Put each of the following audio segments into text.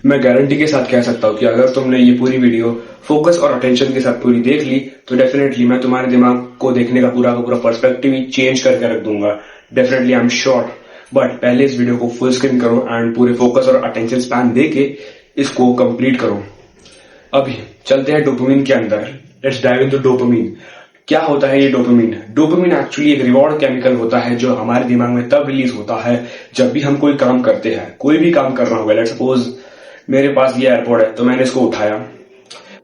मैं गारंटी के साथ कह सकता हूँ कि अगर तुमने ये पूरी वीडियो फोकस और अटेंशन के साथ पूरी देख ली तो डेफिनेटली मैं तुम्हारे दिमाग को देखने का पूरा पर्सपेक्टिव ही चेंज करके रख दूंगा। Definitely I am sure. But पहले इस वीडियो को फुल स्क्रीन करो एंड पूरे फोकस और अटेंशन स्पैन दे के इसको कंप्लीट करो। अभी चलते हैं डोपामिन के अंदर। Let's dive into dopamine. क्या होता है ये डोपामिन? डोपामिन एक्चुअली एक रिवॉर्ड केमिकल होता है जो हमारे दिमाग में तब रिलीज होता है जब भी हम कोई काम करते हैं। कोई भी काम करना होगा, लेट्स सपोज मेरे पास ये एयरपोर्ट है तो मैंने इसको उठाया।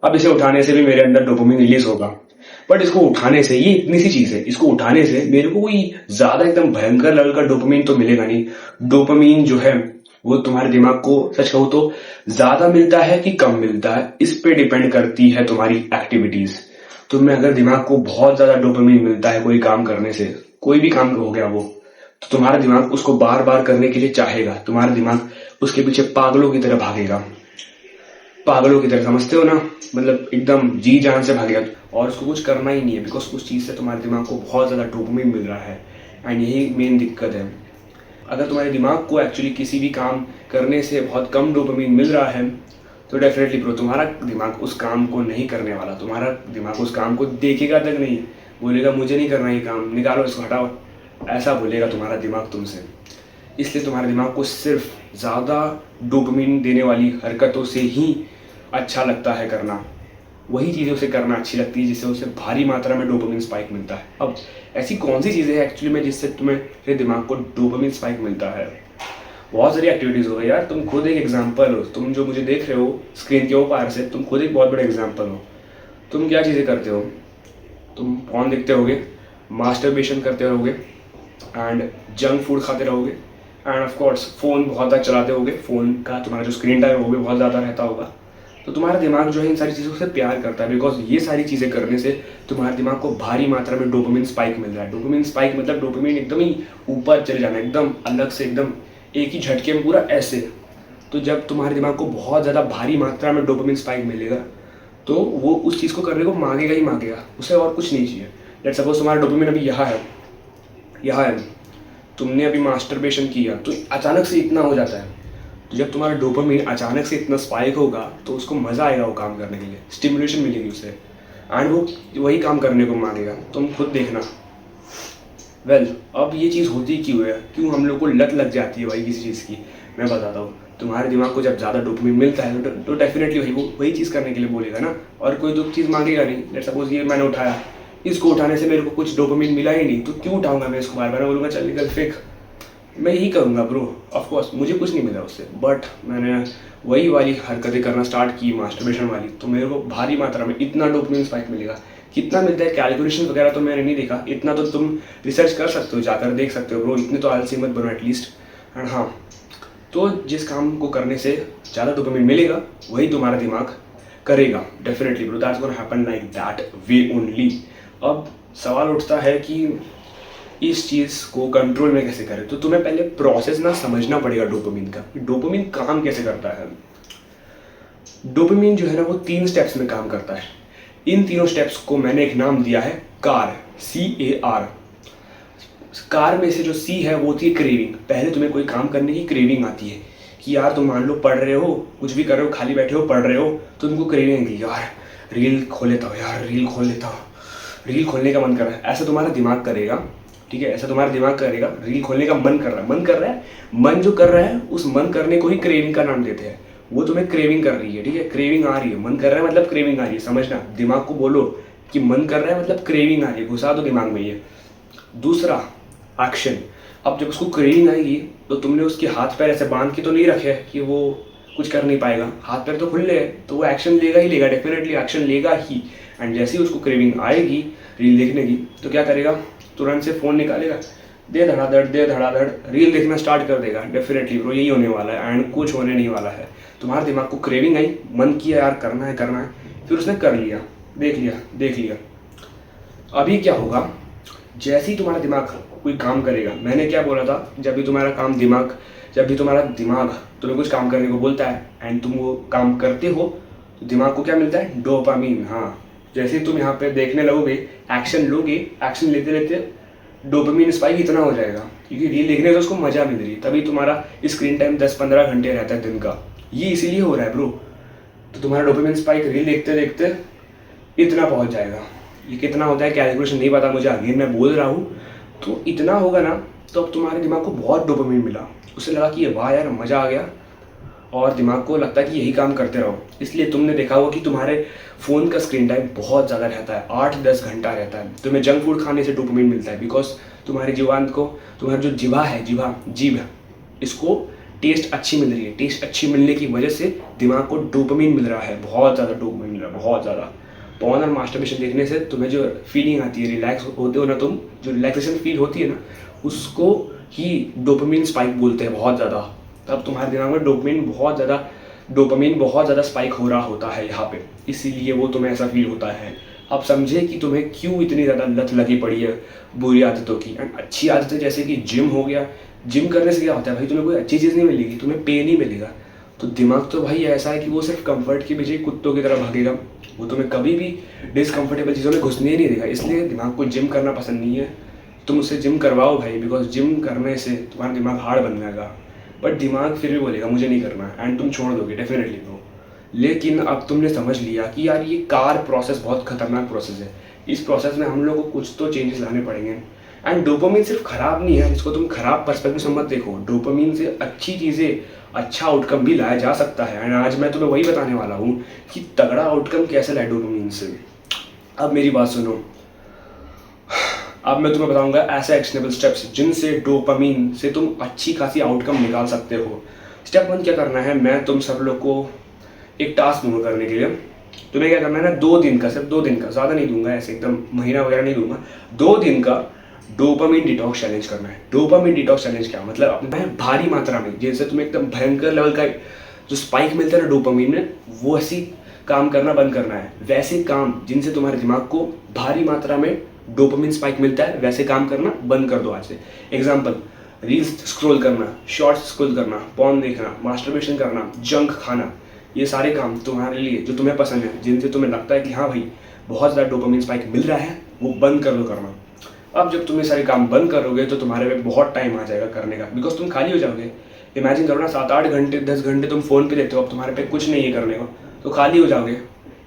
अब इसे उठाने से भी मेरे अंदर डोपामिन रिलीज होगा। बट इसको उठाने से, ये इतनी सी चीज है, इसको उठाने से मेरे को कोई ज्यादा एकदम भयंकर लेवल का डोपामिन तो मिलेगा नहीं। डोपामिन जो है वो तुम्हारे दिमाग को सच कहूं तो ज्यादा मिलता है कि कम मिलता है, इस पे डिपेंड करती है तुम्हारी एक्टिविटीज। तुम्हें अगर दिमाग को बहुत ज्यादा डोपामिन मिलता है कोई काम करने से, कोई भी काम हो गया वो, तो तुम्हारा दिमाग उसको बार बार करने के लिए चाहेगा। तुम्हारा दिमाग उसके पीछे पागलों की तरह भागेगा। पागलों की तरह, समझते हो ना? मतलब एकदम जी जान से भागेगा और उसको कुछ करना ही नहीं है बिकॉज उस चीज से तुम्हारे दिमाग को बहुत ज्यादा डोपामिन मिल रहा है। एंड यही मेन दिक्कत है। अगर तुम्हारे दिमाग को एक्चुअली किसी भी काम करने से बहुत कम डोपामिन मिल रहा है तो डेफिनेटली ब्रो तुम्हारा दिमाग उस काम को नहीं करने वाला। तुम्हारा दिमाग उस काम को देखेगा तक नहीं, बोलेगा मुझे नहीं करना ये काम, निकालो इसको, हटाओ, ऐसा बोलेगा तुम्हारा दिमाग तुमसे। इसलिए तुम्हारे दिमाग को सिर्फ ज़्यादा डोपामिन देने वाली हरकतों से ही अच्छा लगता है करना। वही चीज़ें उसे करना अच्छी लगती है जिससे उसे भारी मात्रा में डोपामिन स्पाइक मिलता है। अब ऐसी कौन सी चीज़ें हैं एक्चुअली में जिससे तुम्हारे दिमाग को डोपामिन स्पाइक मिलता है? बहुत सारी एक्टिविटीज़ हो गई यार। तुम खुद एक एग्जाम्पल हो। तुम जो मुझे देख रहे हो स्क्रीन के ऊपर से, तुम खुद एक बहुत बड़ा एग्जाम्पल हो। तुम क्या चीज़ें करते हो? तुम फोन देखते रहोगे, मास्टरबेशन करते रहोगे एंड जंक फूड खाते रहोगे एंड ऑफ कोर्स फ़ोन बहुत ज़्यादा चलाते होगे। फ़ोन का तुम्हारा जो स्क्रीन टाइम है वो भी बहुत ज़्यादा रहता होगा। तो तुम्हारा दिमाग जो है इन सारी चीज़ों से प्यार करता है बिकॉज ये सारी चीज़ें करने से तुम्हारे दिमाग को भारी मात्रा में डोपामिन स्पाइक मिल रहा है। डोपामिन स्पाइक मतलब डोपामिन एकदम ही ऊपर चले जाना, एकदम अलग से, एकदम एक ही झटके में पूरा ऐसे। तो जब तुम्हारे दिमाग को बहुत ज़्यादा भारी मात्रा में डोपामिन स्पाइक मिलेगा तो वो उस चीज़ को करने को मांगेगा ही मांगेगा, उसे और कुछ नहीं चाहिए। लेट्स सपोज तुम्हारा डोपामिन अभी यहाँ है, यहाँ है, तुमने अभी मास्टरबेशन किया तो अचानक से इतना हो जाता है। तो जब तुम्हारा डोपामिन अचानक से इतना स्पाइक होगा तो उसको मज़ा आएगा वो काम करने के लिए, स्टिमुलेशन मिलेगी उसे एंड वो वही काम करने को मांगेगा। तुम खुद देखना। अब ये चीज़ होती क्यों है? क्यों हम लोग को लत लग जाती है भाई किसी चीज़ की? मैं बताता हूँ। तुम्हारे दिमाग को जब ज़्यादा डोपामिन मिलता है तो डेफिनेटली वही चीज़ करने के लिए बोलेगा ना, और कोई दो चीज़ मांगेगा नहीं। लेट्स सपोज ये मैंने उठाया, इसको उठाने से मेरे को कुछ डोपामिन मिला ही नहीं तो क्यों उठाऊंगा मैं इसको? बार बार बोलूँगा चल निकल फेंक। मैं यही करूँगा ब्रो। ऑफ कोर्स मुझे कुछ नहीं मिला उससे, बट मैंने वही वाली हरकतें करना स्टार्ट की, मास्टरबेशन वाली, तो मेरे को भारी मात्रा में इतना डोपामिन स्पाइक मिलेगा। कितना मिलता है कैलकुलेशन वगैरह तो मैंने नहीं देखा, इतना तो तुम रिसर्च कर सकते हो, जाकर देख सकते हो ब्रो। इतने तो आलसी मत बनो एटलीस्ट। एंड हाँ, तो जिस काम को करने से ज़्यादा डोपामिन मिलेगा वही तुम्हारा दिमाग करेगा definitely bro. That's gonna happen like that way only. अब सवाल उठता है कि इस चीज़ को कंट्रोल में कैसे करें? तो तुम्हें पहले प्रोसेस ना समझना पड़ेगा डोपामिन का, डोपामिन काम कैसे करता है। डोपामिन जो है ना वो 3 स्टेप्स में काम करता है। इन तीनों स्टेप्स को मैंने एक नाम दिया है कार, CAR। कार में से जो C है वो होती है क्रेविंग। पहले तुम्हें कोई काम करने की क्रेविंग आती है कि यार तुम मान लो पढ़ रहे हो, कुछ भी कर रहे हो, खाली बैठे हो, पढ़ रहे हो, तो तुमको क्रेविंग है यार रील खोल लेता हूँ, यार रील खोल लेता हूँ, रील खोलने का मन कर रहा है। ऐसा तुम्हारा दिमाग करेगा, ठीक है? ऐसा तुम्हारा दिमाग करेगा। रील खोलने का मन कर रहा है, मन कर रहा है, मन जो कर रहा है उस मन करने को ही क्रेविंग का नाम देते हैं। वो तुम्हें क्रेविंग कर रही है, ठीक है? क्रेविंग आ रही है, मन कर रहा है मतलब क्रेविंग आ रही है। समझना, दिमाग को बोलो कि मन कर रहा है मतलब क्रेविंग आ रही है, घुसा दो दिमाग में ये। दूसरा एक्शन। अब जब उसको क्रेविंग आएगी तो तुमने उसके हाथ पैर ऐसे बांध के तो नहीं रखे कि वो कुछ कर नहीं पाएगा, हाथ पैर तो खुले हैं, तो वो एक्शन लेगा ही लेगा, डेफिनेटली एक्शन लेगा ही। एंड जैसे ही उसको क्रेविंग आएगी रील देखने की तो क्या करेगा? तुरंत से फ़ोन निकालेगा, दे धड़ाधड़ रील देखना स्टार्ट कर देगा। डेफिनेटली ब्रो यही होने वाला है एंड कुछ होने नहीं वाला है। तुम्हारे दिमाग को क्रेविंग आई, मन किया यार करना है, फिर उसने कर लिया, देख लिया। अभी क्या होगा? जैसे ही तुम्हारा दिमाग कोई काम करेगा, मैंने क्या बोला था, जब भी तुम्हारा दिमाग तुम्हें कुछ काम करने को बोलता है एंड तुम वो काम करते हो तो दिमाग को क्या मिलता है? डोपामिन। हाँ, जैसे तुम यहाँ पे देखने लगोगे, एक्शन लोगे, एक्शन लेते लेते डोपामिन स्पाइक इतना हो जाएगा क्योंकि रील देखने से उसको मजा मिल रही है। तभी तुम्हारा स्क्रीन टाइम 10-15 घंटे रहता है दिन का। ये इसीलिए हो रहा है ब्रो। तो तुम्हारा डोपामिन स्पाइक रील देखते देखते इतना पहुंच जाएगा। ये कितना होता है कैलकुलेशन नहीं पता मुझे, अगेन मैं बोल रहा हूँ। तो इतना होगा ना, तो अब तुम्हारे दिमाग को बहुत डोपामिन मिला, उसे लगा कि ये वाह यार मज़ा आ गया, और दिमाग को लगता है कि यही काम करते रहो। इसलिए तुमने देखा होगा कि तुम्हारे फ़ोन का स्क्रीन टाइम बहुत ज़्यादा रहता है, 8-10 घंटा रहता है। तुम्हें जंक फूड खाने से डोपामिन मिलता है, बिकॉज तुम्हारी जीवान को, तुम्हारी जो जीवा है, जीभ इसको टेस्ट अच्छी मिल रही है। टेस्ट अच्छी मिलने की वजह से दिमाग को डोपामिन मिल रहा है, बहुत ज़्यादा डोपामिन मिल रहा है, बहुत ज़्यादा। पॉर्न और मास्टरबेशन देखने से तुम्हें जो फीलिंग आती है, रिलैक्स होते हो ना तुम, जो रिलैक्सेशन फील होती है ना, उसको ही डोपामिन स्पाइक बोलते हैं बहुत ज़्यादा। तब तुम्हारे दिमाग में डोपामिन बहुत ज़्यादा स्पाइक हो रहा होता है यहाँ पे, इसीलिए वो तुम्हें ऐसा फील होता है। अब समझे कि तुम्हें क्यों इतनी ज़्यादा लत लगी पड़ी है बुरी आदतों की। एंड अच्छी आदतें जैसे कि जिम हो गया, जिम करने से क्या होता है भाई, तुम्हें कोई अच्छी चीज़ नहीं मिलेगी, तुम्हें पेन ही मिलेगा। तो दिमाग तो भाई ऐसा है कि वो सिर्फ कंफर्ट के पीछे कुत्तों की तरह भागेगा, वो तुम्हें कभी भी डिसकंफर्टेबल चीज़ों में घुसने ही नहीं देगा। इसलिए दिमाग को जिम करना पसंद नहीं है। तुम उससे जिम करवाओ भाई, बिकॉज जिम करने से तुम्हारा दिमाग हार्ड बन जाएगा, बट दिमाग फिर भी बोलेगा मुझे नहीं करना, एंड तुम छोड़ दोगे डेफिनेटली ब्रो। लेकिन अब तुमने समझ लिया कि यार ये कार प्रोसेस बहुत खतरनाक प्रोसेस है, इस प्रोसेस में हम लोग को कुछ तो चेंजेस लाने पड़ेंगे। एंड डोपामिन सिर्फ खराब नहीं है, इसको तुम खराब पर्सपेक्टिव से मत देखो। डोपामिन से अच्छी चीज़ें, अच्छा आउटकम भी लाया जा सकता है। एंड आज मैं तुम्हें वही बताने वाला हूँ कि तगड़ा आउटकम कैसे लाए डोपामिन से। अब मेरी बात सुनो, अब मैं तुम्हें बताऊंगा ऐसे एक्शनेबल स्टेप्स जिनसे डोपामिन से तुम अच्छी खासी आउटकम निकाल सकते हो। स्टेप 1 क्या करना है, मैं तुम सब लोग को एक टास्क दूंगा करने के लिए। तुम्हें क्या करना है ना, 2 दिन का, सिर्फ 2 दिन का, ज़्यादा नहीं दूंगा, ऐसे एकदम महीना वगैरह नहीं दूंगा, 2 दिन का डोपामिन डिटॉक्स चैलेंज करना है। डोपामिन डिटॉक्स चैलेंज क्या मतलब, अपना भारी मात्रा में, जैसे तुम्हें एकदम भयंकर लेवल का जो स्पाइक मिलता है ना डोपामिन में, वो ऐसी काम करना बंद करना है। वैसे काम जिनसे तुम्हारे दिमाग को भारी मात्रा में डोपामिन स्पाइक मिलता है, वैसे काम करना बंद कर दो आज से। एग्जाम्पल, रील्स स्क्रॉल करना, शॉर्ट्स स्क्रॉल करना, पॉर्न देखना, मास्टरबेशन करना, जंक खाना, ये सारे काम तुम्हारे लिए जो तुम्हें पसंद है, जिनसे तुम्हें लगता है कि हाँ भाई बहुत ज़्यादा डोपामिन स्पाइक मिल रहा है, वो बंद कर दो करना। अब जब तुम ये सारे काम बंद करोगे तो तुम्हारे पे बहुत टाइम आ जाएगा करने का, बिकॉज तुम खाली हो जाओगे। इमेजिन करो ना, 7-8 घंटे 10 घंटे तुम फ़ोन पे देते हो, अब तुम्हारे पे कुछ नहीं है करने को, तो खाली हो जाओगे।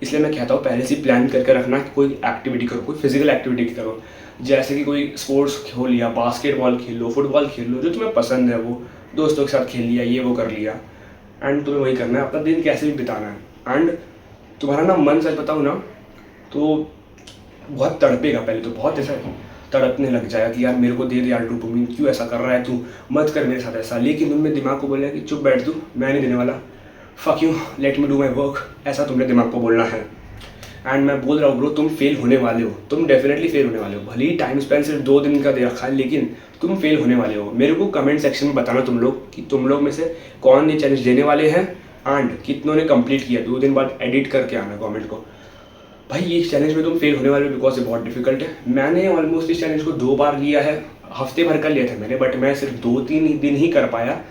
इसलिए मैं कहता हूँ पहले से प्लान करके रखना कि कोई एक्टिविटी करो, कोई फिजिकल एक्टिविटी करो, जैसे कि कोई स्पोर्ट्स खेल लिया, बास्केटबॉल खेल लो, फुटबॉल खेल लो, जो तुम्हें पसंद है वो, दोस्तों के साथ खेल लिया, ये वो कर लिया। एंड तुम्हें वही करना है, अपना दिन कैसे भी बिताना है। एंड तुम्हारा ना मन, सच बताऊँ ना, तो बहुत तड़पेगा, पहले तो बहुत ऐसा तड़पने लग जाएगा कि यार मेरे को दे दे यार डोपामिन, क्यों ऐसा कर रहा है तू, मत कर मेरे साथ ऐसा। लेकिन तुमने दिमाग को बोला कि चुप बैठ तू, मैं नहीं देने वाला, fuck you, let me do my work, ऐसा तुमने दिमाग को बोलना है। एंड मैं बोल रहा हूँ ब्रो, तुम फेल होने वाले हो, तुम डेफिनेटली फेल होने वाले हो। भले ही टाइम स्पेंड सिर्फ 2 दिन का दे रखा है, लेकिन तुम फेल होने वाले हो। मेरे को कमेंट सेक्शन में बताना तुम लोग कि तुम लोग में से कौन ये चैलेंज देने वाले हैं एंड कितनों ने कंप्लीट किया। 2 दिन बाद एडिट करके आना कमेंट को, भाई ये चैलेंज में तुम फेल होने वाले हो, बिकॉज ये बहुत डिफिकल्ट है। मैंने ऑलमोस्ट इस चैलेंज को 2 बार लिया है, हफ्ते भर का लिया था मैंने, बट मैं सिर्फ 2-3 दिन ही कर पाया।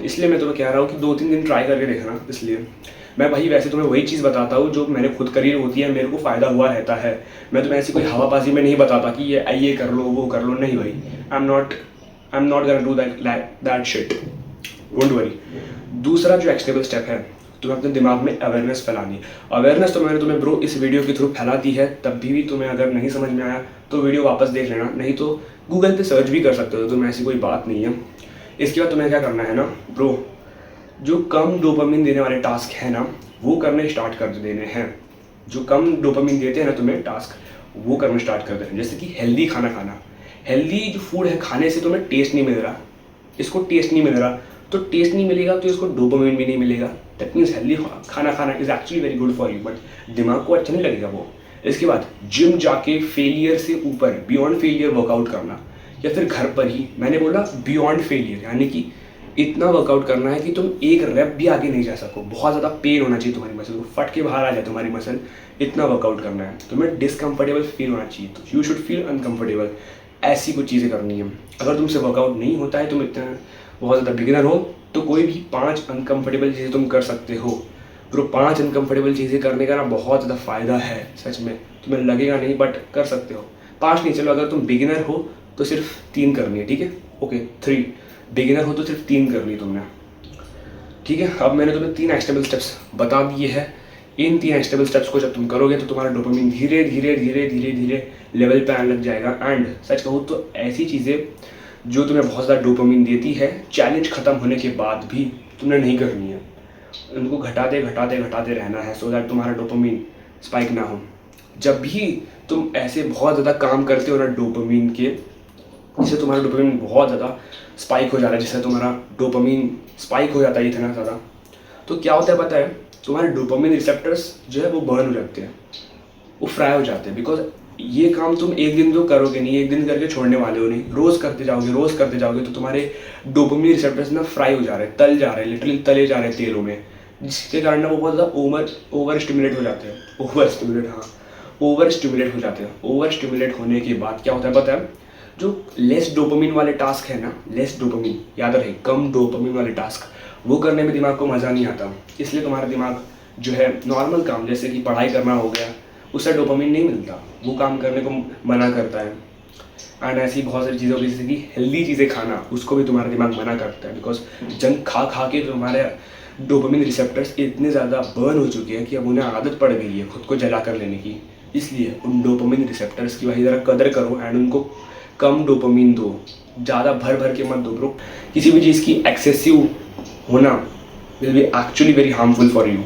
इसलिए मैं तुम्हें कह रहा हूँ कि 2-3 दिन ट्राई करके देखना। इसलिए मैं भाई वैसे तुम्हें वही चीज़ बताता हूँ जो मैंने खुद करी होती है, मेरे को फ़ायदा हुआ रहता है। मैं तुम्हें ऐसी कोई हवाबाजी में नहीं बताता कि ये कर लो वो कर लो, नहीं भाई, I am not gonna do that shit, don't worry. दूसरा जो एक्शनेबल स्टेप है, तुम्हें अपने दिमाग में अवेयरनेस फैलानी। अवेयरनेस तो मैंने तुम्हें ब्रो इस वीडियो के थ्रू फैला दी है, तब भी तुम्हें अगर नहीं समझ में आया तो वीडियो वापस देख लेना, नहीं तो गूगल पे सर्च भी कर सकते हो, तुम्हें ऐसी कोई बात नहीं है। इसके बाद तुम्हें क्या करना है ना ब्रो, जो कम डोपामिन देने वाले टास्क है ना, वो करने स्टार्ट कर देने हैं। जो कम डोपामिन देते हैं ना तुम्हें टास्क, वो करना स्टार्ट कर देना। जैसे कि हेल्दी खाना खाना, हेल्दी जो फूड है खाने से तुम्हें टेस्ट नहीं मिल रहा, इसको टेस्ट नहीं मिल रहा, तो टेस्ट नहीं मिलेगा तो इसको डोपामिन भी नहीं मिलेगा। दैट मीन्स हेल्दी खाना खाना is actually very good for you, but दिमाग को अच्छा नहीं लगेगा वो। इसके बाद जिम जाके फेलियर से ऊपर, बियॉन्ड फेलियर वर्कआउट करना, या फिर घर पर ही, मैंने बोला बियॉन्ड फेलियर, यानी कि इतना वर्कआउट करना है कि तुम एक रेप भी आगे नहीं जा सको, बहुत ज़्यादा पेन होना चाहिए तुम्हारी मसल को, फट के बाहर आ जाए तुम्हारी मसल, इतना वर्कआउट करना है। तुम्हें डिसकंफर्टेबल फील होना चाहिए, तो यू शुड फील अनकंफर्टेबल, ऐसी कुछ चीज़ें करनी है। अगर तुमसे वर्कआउट नहीं होता है, तुम इतना बहुत ज़्यादा बिगिनर हो, तो कोई भी 5 अनकंफर्टेबल चीज़ें तुम कर सकते हो। ब्रो 5 अनकंफर्टेबल चीज़ें करने का ना बहुत ज़्यादा फ़ायदा है, सच में तुम्हें लगेगा नहीं बट कर सकते हो। 5 नहीं, चलो अगर तुम बिगिनर हो तो सिर्फ 3 करनी है, ठीक है, ओके 3, बिगिनर हो तो सिर्फ 3 करनी है तुमने। ठीक है, अब मैंने तुम्हें 3 एक्शनेबल स्टेप्स बता दिए हैं। इन 3 एक्शनेबल स्टेप्स को जब तुम करोगे तो तुम्हारा डोपामिन धीरे धीरे धीरे धीरे धीरे लेवल पे आने लग जाएगा। एंड सच कहूँ तो ऐसी चीज़ें जो तुम्हें बहुत ज़्यादा डोपामिन देती है, चैलेंज खत्म होने के बाद भी तुमने नहीं करनी है, उनको घटाते घटाते घटाते रहना है, सो दैट तुम्हारा डोपामिन स्पाइक ना हो। जब भी तुम ऐसे बहुत ज़्यादा काम करते हो ना डोपामिन के, जिससे तुम्हारा डोपामिन बहुत ज़्यादा स्पाइक हो जाता है, जिससे तुम्हारा डोपामिन स्पाइक हो जाता है इतना ज़्यादा, तो क्या होता है पता है, तुम्हारे डोपामिन रिसेप्टर्स जो है वो बर्न हो जाते हैं, वो फ्राई हो जाते हैं। बिकॉज ये काम तुम एक दिन तो करोगे नहीं, एक दिन करके छोड़ने वाले हो नहीं, रोज़ करते जाओगे तो तुम्हारे डोपामिन रिसेप्टर्स ना फ्राई हो जा रहे हैं, तल जा रहे हैं, लिटरली तले जा रहे हैं तेलों में, जिसके कारण ना वो बहुत ज़्यादा ओवर स्टिमुलेट हो जाते हैं। ओवर स्टिमुलेट हो जाते हैं। ओवर स्टिमुलेट होने के बाद क्या होता है पता है, जो लेस डोपामिन वाले टास्क है ना, लेस डोपामिन याद रहे, कम डोपामिन वाले टास्क, वो करने में दिमाग को मज़ा नहीं आता। इसलिए तुम्हारा दिमाग जो है नॉर्मल काम जैसे कि पढ़ाई करना हो गया, उससे डोपामिन नहीं मिलता, वो काम करने को मना करता है। एंड ऐसी बहुत सारी चीज़ों की, जैसे कि हेल्दी चीज़ें खाना, उसको भी तुम्हारा दिमाग मना करता है। बिकॉज जंक खा खा के तुम्हारे डोपामिन रिसेप्टर्स इतने ज़्यादा बर्न हो चुके हैं कि अब उन्हें आदत पड़ गई है खुद को जला कर लेने की। इसलिए उन डोपामिन रिसेप्टर्स की वही ज़रा कदर करो एंड उनको कम डोपामिन दो, ज़्यादा भर भर के मत दो ब्रो। किसी भी चीज़ की एक्सेसिव होना will be actually very harmful for you.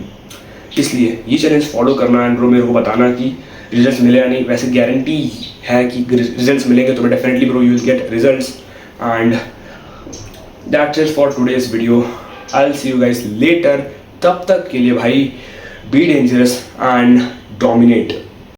इसलिए ये चैलेंज फॉलो करना एंड ब्रो मेरे को बताना कि रिजल्ट्स मिले या नहीं। वैसे गारंटी है कि रिजल्ट्स मिलेंगे, तो मैं definitely bro you will get results. And that's it for today's video. I will see you guys later. तब तक के लिए भाई बी डेंजरस एंड डोमिनेट।